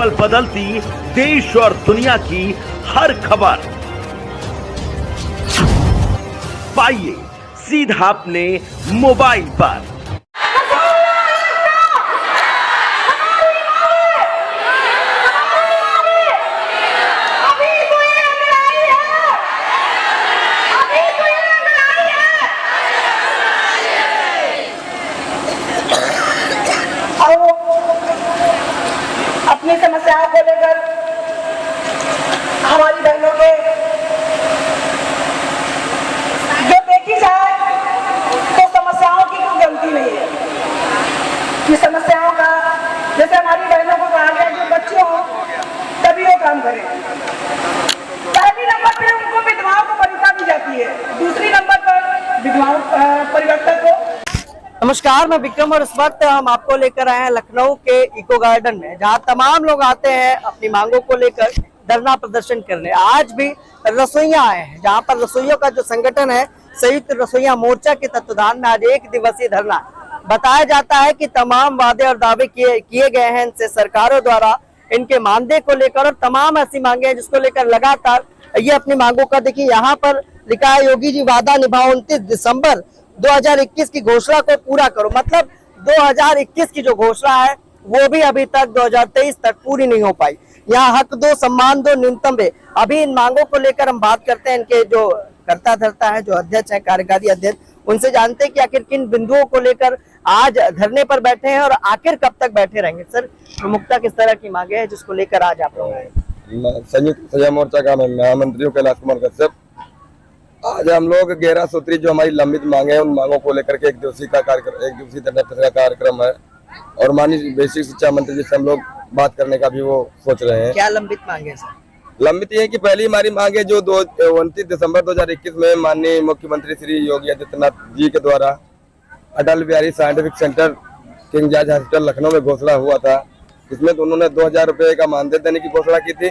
पल बदलती देश और दुनिया की हर खबर पाइए सीधा अपने मोबाइल पर। अपनी समस्याओं को लेकर हमारी बहनों के जो देखी जाए तो समस्याओं की कोई गलती नहीं है कि समस्याओं का जैसे हमारी बहनों को कहा गया जो बच्चे हो तभी वो काम करें। पहली नंबर पे उनको विधवाओं को वरीयता दी जाती है, दूसरी नंबर पर विधवाओं परिवर्तन को। नमस्कार, मैं विक्रम और इस वक्त हम आपको लेकर आए हैं लखनऊ के इको गार्डन में, जहां तमाम लोग आते हैं अपनी मांगों को लेकर धरना प्रदर्शन करने। आज भी रसोइया आए हैं, जहां पर रसोइयों का जो संगठन है संयुक्त रसोइया मोर्चा के तत्वाधान में आज 1 दिवसीय धरना। बताया जाता है कि तमाम वादे और दावे किए गए हैं इनसे सरकारों द्वारा इनके मानदेय को लेकर, और तमाम ऐसी मांगे हैं जिसको लेकर लगातार ये अपनी मांगों का, देखिए यहाँ पर लिखा है, योगी जी वादा निभाओ 29 दिसंबर 2021 की घोषणा को पूरा करो। मतलब 2021 की जो घोषणा है वो भी अभी तक 2023 तक पूरी नहीं हो पाई। यहाँ हक दो, सम्मान दो, न्यूनतम दे। अभी इन मांगों को लेकर हम बात करते हैं इनके जो कर्ता धर्ता है, जो अध्यक्ष है, कार्यकारी अध्यक्ष, उनसे जानते हैं कि आखिर किन बिंदुओं को लेकर आज धरने पर बैठे हैं और आखिर कब तक बैठे रहेंगे। सर, प्रमुखता किस तरह की मांगे है जिसको लेकर आज आप लोग आए? संयुक्त रसोइया मोर्चा का महामंत्री कैलाश कुमार कश्यप। आज हम लोग 11 सूत्री जो हमारी लंबित मांगे हैं उन मांगों को लेकर के एक दिवसीय धरना का कार्यक्रम है, और माननीय बेसिक शिक्षा मंत्री जी से हम लोग बात करने का भी वो सोच रहे हैं। क्या लंबित मांगे हैं सर? लंबित ये है कि पहली हमारी मांग है जो 29 दिसंबर 2021 में माननीय मुख्यमंत्री श्री योगी आदित्यनाथ जी के द्वारा Atal Bihari scientific centre King George hospital Lucknow में घोषणा हुआ था। इसमें तो उन्होंने 2000 रुपए का मानदेय देने की घोषणा की थी,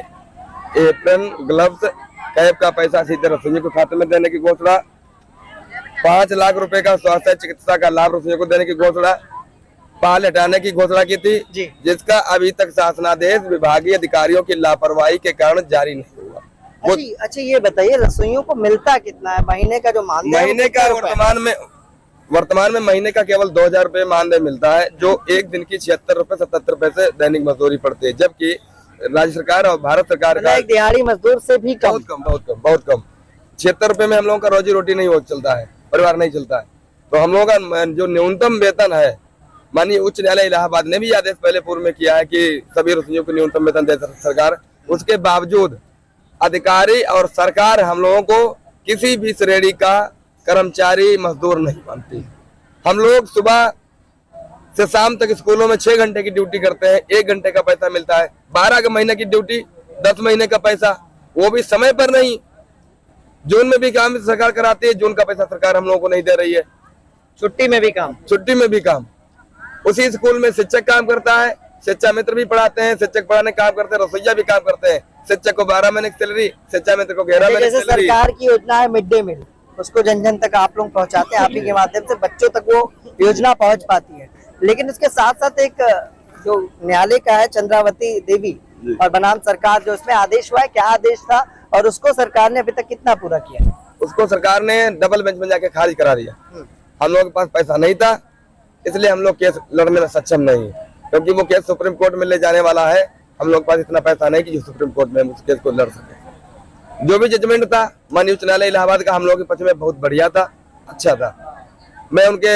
एप्रन, ग्लव्स, कैब का पैसा सीधे रसोइयों के खाते में देने की घोषणा, 5 लाख रुपए का स्वास्थ्य चिकित्सा का लाभ रसोइयों को देने की घोषणा, पाल हटाने की घोषणा की थी, जिसका अभी तक शासनादेश विभागीय अधिकारियों की लापरवाही के कारण जारी नहीं हुआ। अच्छा, ये बताइए रसोइयों को मिलता कितना है महीने का जो मानदेय? महीने का वर्तमान में महीने का केवल 2000 रुपए मानदेय मिलता है, जो एक दिन की 76 रुपए 77 रुपए से दैनिक मजदूरी पड़ती है, जबकि राज्य सरकार और भारत सरकार का एक दिहाड़ी मजदूर से भी कम, बहुत कम 76 रुपए में हम लोगों का रोजी रोटी नहीं हो चलता है, परिवार नहीं चलता है। तो हम लोगों का जो न्यूनतम वेतन है, माननीय उच्च न्यायालय इलाहाबाद ने भी आदेश पहले पूर्व में किया है कि सभी रसोइयों को न्यूनतम वेतन दे सरकार, उसके बावजूद अधिकारी और सरकार हम लोगों को किसी भी श्रेणी का कर्मचारी मजदूर नहीं मानती। हम लोग सुबह से शाम तक स्कूलों में 6 घंटे की ड्यूटी करते हैं, 1 घंटे का पैसा मिलता है। 12 महीने की ड्यूटी, 10 महीने का पैसा, वो भी समय पर नहीं। जून में भी काम सरकार कराती है, जून का पैसा सरकार हम लोगों को नहीं दे रही है। छुट्टी में भी काम। उसी स्कूल में शिक्षक काम करता है, शिक्षा मित्र भी पढ़ाते हैं, शिक्षक पढ़ाने काम करते हैं, रसोइया भी काम करते हैं। शिक्षक को 12 महीने की सैलरी, शिक्षा मित्र को 11 महीने की सैलरी। सरकार की योजना है मिड डे मील, उसको जन जन तक आप लोग पहुँचाते हैं, आप ही के माध्यम से बच्चों तक वो योजना पहुँच पाती है। लेकिन इसके साथ साथ एक जो न्यायालय का है, चंद्रावती देवी और बनाम सरकार, जो इसमें आदेश हुआ है, क्या आदेश था और उसको सरकार ने अभी तक कितना पूरा किया? उसको सरकार ने डबल बेंच में जाके खारिज करा दिया। हम लोगों के पास पैसा नहीं था, इसलिए हम लोग केस लड़ने में सक्षम नहीं है, क्योंकि वो केस सुप्रीम कोर्ट में ले जाने वाला है। हम लोग के पास इतना पैसा नहीं कि जो सुप्रीम कोर्ट में उस केस को लड़ सके। जो भी जजमेंट था माननीय उच्च न्यायालय इलाहाबाद का हम लोगों के पक्ष में बहुत बढ़िया था, अच्छा था। मैं उनके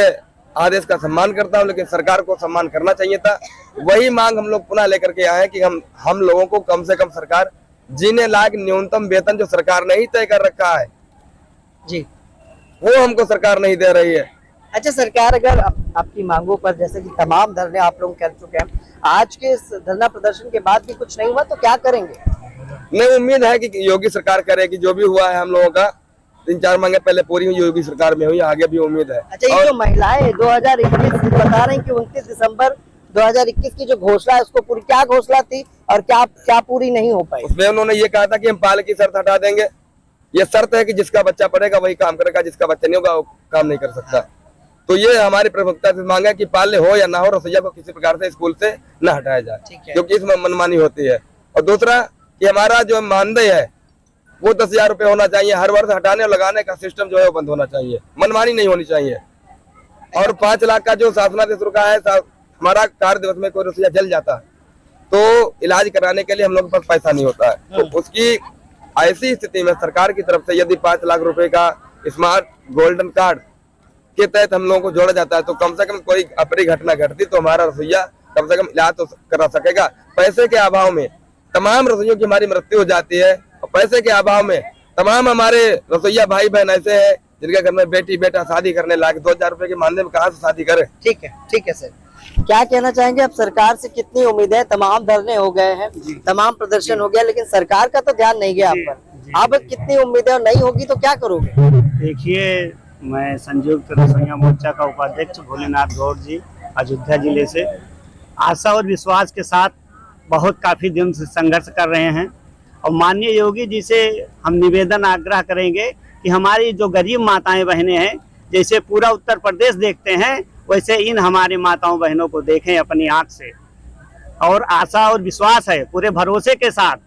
आदेश का सम्मान करता हूं, लेकिन सरकार को सम्मान करना चाहिए था। वही मांग हम लोग पुनः लेकर के आए हैं कि हम लोगों को कम से कम सरकार जीने लायक न्यूनतम वेतन जो सरकार ने ही तय कर रखा है जी, वो हमको सरकार नहीं दे रही है। अच्छा, सरकार अगर आपकी मांगों पर, जैसे कि तमाम धरने आप लोग कर चुके हैं, आज के इस धरना प्रदर्शन के बाद भी कुछ नहीं हुआ तो क्या करेंगे? नहीं, उम्मीद है कि योगी सरकार करेगी। जो भी हुआ है हम लोगों का 3-4 मांगे पहले पूरी हुई, योगी सरकार में हुई, आगे भी उम्मीद है। अच्छा, ये जो महिलाएं 2021 बता रही कि 29 दिसंबर 2021 की जो घोषणा है उसको पूरी, क्या घोषणा थी और क्या पूरी नहीं हो पाई? उसमें उन्होंने ये कहा था कि हम पाल की शर्त हटा देंगे। ये शर्त है कि जिसका बच्चा पढ़ेगा वही काम करेगा, जिसका बच्चा नहीं होगा वो काम नहीं कर सकता। तो ये हमारी प्रमुखता से मांग है कि पाले हो या ना हो, रसोईया को किसी प्रकार से स्कूल से न हटाया जाए, क्योंकि इसमें मनमानी होती है। और दूसरा कि हमारा जो मानदेय है वो 10,000 रुपये होना चाहिए। हर वर्ष हटाने और लगाने का सिस्टम जो है वो बंद होना चाहिए, मनमानी नहीं होनी चाहिए। और 5 लाख का जो शासनादेश रुका है, हमारा कार्य दिवस में कोई रसोईया जल जाता है तो इलाज कराने के लिए हम लोग के पास पैसा नहीं होता है, तो उसकी ऐसी स्थिति में सरकार की तरफ से यदि 5 लाख रुपए का स्मार्ट गोल्डन कार्ड के तहत हम लोगों को जोड़ा जाता है तो कम से कम कोई अप्रिय घटना घटती तो हमारा रसोईया कम से कम इलाज तो करा सकेगा। पैसे के अभाव में तमाम रसोइयों की हमारी मृत्यु हो जाती है, और पैसे के अभाव में तमाम हमारे रसोईया भाई बहन ऐसे हैं जिनके घर में बेटी बेटा शादी करने लायक 2,000 रुपए के मानदेय में कहाँ से शादी करे। ठीक है सर, क्या कहना चाहेंगे अब सरकार से कितनी उम्मीद है? तमाम धरने हो गए हैं, तमाम प्रदर्शन हो गया, लेकिन सरकार का तो ध्यान नहीं गया आप पर। अब कितनी उम्मीद है और नहीं होगी तो क्या करोगे? देखिए, मैं संयुक्त रसोइया मोर्चा का उपाध्यक्ष भोलेनाथ गौड़ जी अयोध्या जिले से आशा और विश्वास के साथ बहुत काफी दिन से संघर्ष कर रहे हैं, और माननीय योगी जी से हम निवेदन आग्रह करेंगे कि हमारी जो गरीब माताएं बहनें हैं, जैसे पूरा उत्तर प्रदेश देखते हैं वैसे इन हमारी माताओं बहनों को देखें अपनी आंख से। और आशा और विश्वास है पूरे भरोसे के साथ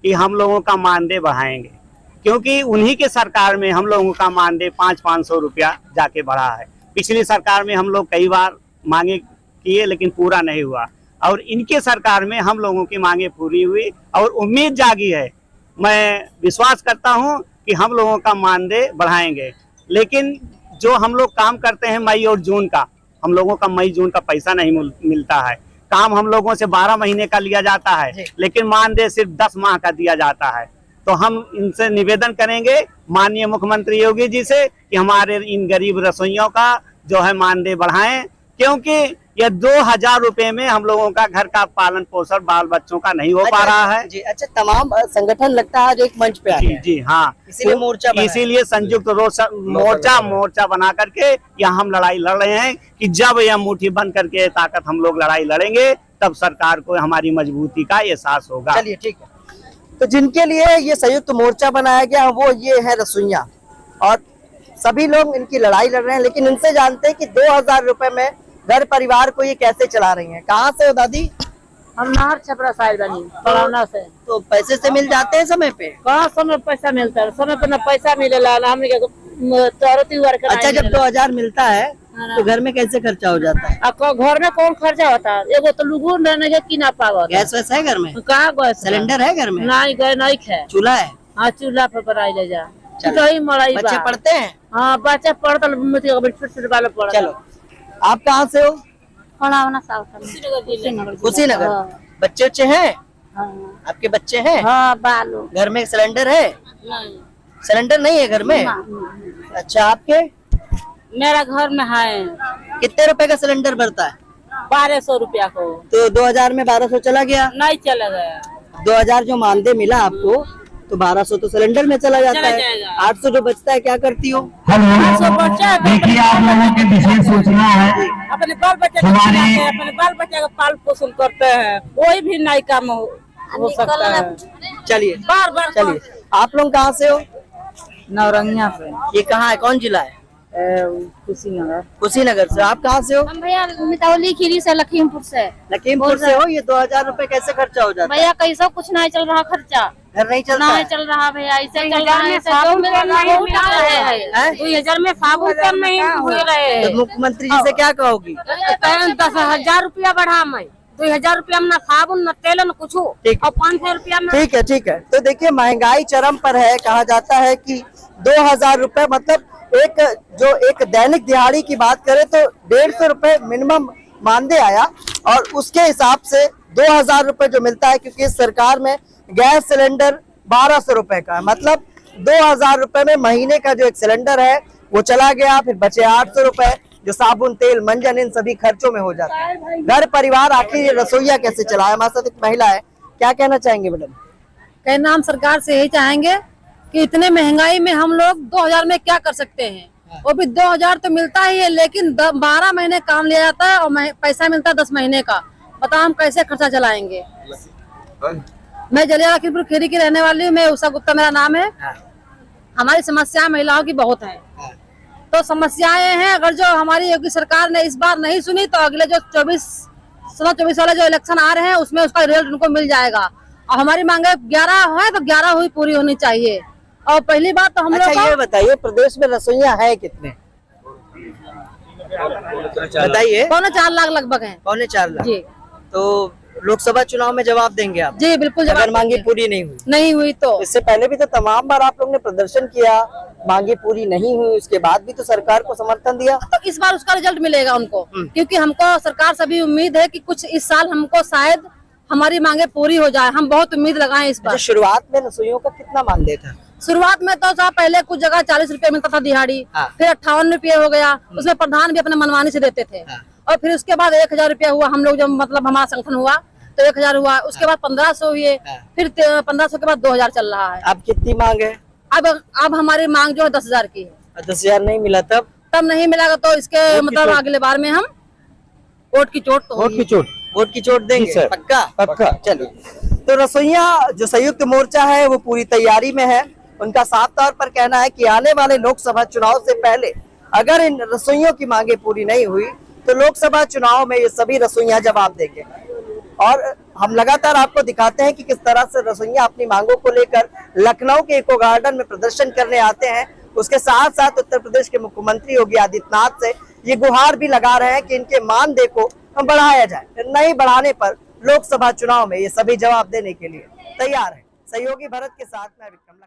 कि हम लोगों का मानदेय बढ़ाएंगे, क्योंकि उन्हीं के सरकार में हम लोगों का मानदेय 500-500 रुपया जाके बढ़ा है। पिछली सरकार में हम लोग कई बार मांगे किए लेकिन पूरा नहीं हुआ, और इनके सरकार में हम लोगों की मांगे पूरी हुई और उम्मीद जागी है। मैं विश्वास करता हूं कि हम लोगों का मानदेय बढ़ाएंगे, लेकिन जो हम लोग काम करते हैं मई और जून का, हम लोगों का मई जून का पैसा नहीं मिलता है। काम हम लोगों से 12 महीने का लिया जाता है, लेकिन मानदेय सिर्फ 10 माह का दिया जाता है। तो हम इनसे निवेदन करेंगे माननीय मुख्यमंत्री योगी जी से कि हमारे इन गरीब रसोइयों का जो है मानदेय बढ़ाएं, क्योंकि ये 2,000 रुपए में हम लोगों का घर का पालन पोषण बाल बच्चों का नहीं हो पा रहा है जी। अच्छा, तमाम संगठन लगता है जो एक मंच पे आ गए हैं। जी हाँ, इसीलिए संयुक्त मोर्चा बना करके यहाँ हम लड़ाई लड़ रहे हैं कि जब यह मुट्ठी बंद करके ताकत हम लोग लड़ाई लड़ेंगे तब सरकार को हमारी मजबूती का एहसास होगा। चलिए ठीक है, तो जिनके लिए ये संयुक्त मोर्चा बनाया गया वो ये है रसोइया, और सभी लोग इनकी लड़ाई लड़ रहे हैं, लेकिन इनसे जानते हैं कि 2,000 रुपए में घर परिवार को ये कैसे चला रही हैं। कहाँ से हो दादी? हम नहर छपरा साइड बनी पड़ौना से। तो पैसे से मिल जाते हैं समय पे? कहाँ समय पैसा मिलता है? समय पे न पैसा मिलेला ना हमने अच्छा, जब 2,000 मिलता है तो घर में कैसे खर्चा हो जाता है? घर में कौन खर्चा होता है? एगो तो लुगुन रहने के की ना पावा। गैस वैस है घर में? कहाँ गैस? सिलेंडर है घर में? नहीं, गैस नहीं है। चूल्हा है? हाँ, चूल्हा पे बनाई ले जा। बच्चे पढ़ते हैं? हाँ, बच्चे पढ़ता छोटे वाले पढ़। चलो, आप कहाँ से हो? कुशीनगर। बच्चे बच्चे हैं? आपके बच्चे हैं? हाँ, बालू। घर में सिलेंडर है? सिलेंडर नहीं है घर में? अच्छा, आपके? मेरा घर में है। कितने रुपए का सिलेंडर भरता है? 1200 रुपया को। तो 2,000 में 1200 चला गया? नहीं चला गया। 2,000 जो मानदेय मिला आपको तो 1200 तो सिलेंडर में चला जाता है। 800 जो बचता है क्या करती हो? देखिए, आप लोगों के विशेष सूचना है, अपने बाल बच्चे का पाल पोषण करते हैं, कोई भी नई काम हो सकता है। चलिए बार चलिए, आप लोग कहाँ से हो? नौरंगिया से। ये कहाँ है, कौन जिला है? कुशीनगर से। आप कहाँ से हो? हम भैया मितावली खीरी से, लखीमपुर से। लखीमपुर से हो? ये 2,000 रुपए कैसे खर्चा हो जाता है? भैया कैसा कुछ नहीं चल रहा खर्चा, घर नहीं चलता नहीं है? चल रहा भैया, ऐसे चल रहा है। 2,000 में साबुन नहीं हुए रहे। तो मुख्यमंत्री जी से क्या कहोगी? 10,000 रुपया बढ़ा, मैं 2,000 रुपया में न साबुन न तेल न कुछ, और 500 रुपया में। ठीक है। तो देखिए, महंगाई चरम पर है। कहा जाता है कि 2,000 रुपए, मतलब एक दैनिक दिहाड़ी की बात करें तो 150 रुपए मिनिमम मानदेय आया, और उसके हिसाब से 2,000 रुपए जो मिलता है, क्योंकि इस सरकार में गैस सिलेंडर 1200 रुपए का है, मतलब 2,000 रुपए में महीने का जो एक सिलेंडर है वो चला गया। फिर बचे 800 रुपए जो साबुन तेल मंजन इन सभी खर्चों में हो जाता है। घर परिवार आखिर रसोईया कैसे चलाए? हमारे साथ एक महिला है, क्या कहना चाहेंगे मैडम? कहना हम सरकार से यही चाहेंगे कि इतने महंगाई में हम लोग 2,000 में क्या कर सकते हैं? वो भी 2,000 तो मिलता ही है, लेकिन 12 महीने काम लिया जाता है और पैसा मिलता है 10 महीने का। बताओ हम कैसे खर्चा चलाएंगे? मैं जलिया लखीमपुर खीरी की रहने वाली हूँ। मैं उषा गुप्ता मेरा नाम है। हमारी समस्या महिलाओं की बहुत है। तो समस्याएं हैं। अगर जो हमारी योगी सरकार ने इस बार नहीं सुनी तो अगले जो 24 वाले जो इलेक्शन आ रहे हैं उसमें उसका रिजल्ट उनको मिल जाएगा। और हमारी मांगे 11 है तो 11 हुई पूरी होनी चाहिए। और पहली बात तो हम अच्छा लोग ये बताइए, प्रदेश में रसोइया है कितने? बताइए। 4.25 लाख लगभग हैं। 4.25 लाख। जी। तो लोकसभा चुनाव में जवाब देंगे आप? जी बिल्कुल जवाब अगर मांगी देंगे। पूरी नहीं हुई तो इससे पहले भी तो तमाम बार आप लोग ने प्रदर्शन किया, मांगी पूरी नहीं हुई, उसके बाद भी तो सरकार को समर्थन दिया। तो इस बार उसका रिजल्ट मिलेगा उनको, क्योंकि हमको सरकार से भी उम्मीद है कि कुछ इस साल हमको शायद हमारी मांगे पूरी हो जाए। हम बहुत उम्मीद लगाए इस बार। शुरुआत में रसोइयों का कितना मानदेय था? शुरुआत में तो साहब पहले कुछ जगह 40 रुपए मिलता था दिहाड़ी, फिर 58 रुपये हो गया, उसमें प्रधान भी अपने मनमानी से देते थे। और फिर उसके बाद 1000 रुपया हुआ। हम लोग जब मतलब हमारा संगठन हुआ तो 1000 हुआ, उसके बाद 1500 हुए, फिर 1500 के बाद 2000 चल रहा है। अब कितनी मांग है? अब हमारी मांग जो है 10,000 की है। 10,000 नहीं मिला तब नहीं मिलेगा तो इसके मतलब अगले बार में हम वोट की चोट वोट की चोट देंगे। पक्का। चलिए, तो रसोइया जो संयुक्त मोर्चा है वो पूरी तैयारी में है। उनका साफ तौर पर कहना है कि आने वाले लोकसभा चुनाव से पहले अगर इन रसोइयों की मांगे पूरी नहीं हुई तो लोकसभा चुनाव में ये सभी रसोइया जवाब देंगे। और हम लगातार आपको दिखाते हैं कि किस तरह से रसोइया अपनी मांगों को लेकर लखनऊ के इको गार्डन में प्रदर्शन करने आते हैं। उसके साथ साथ उत्तर प्रदेश के मुख्यमंत्री योगी आदित्यनाथ से ये गुहार भी लगा रहे हैं कि इनके मानदेय को बढ़ाया जाए। नहीं बढ़ाने पर लोकसभा चुनाव में ये सभी जवाब देने के लिए तैयार है। सहयोगी भरत के साथ मैं विक्रम।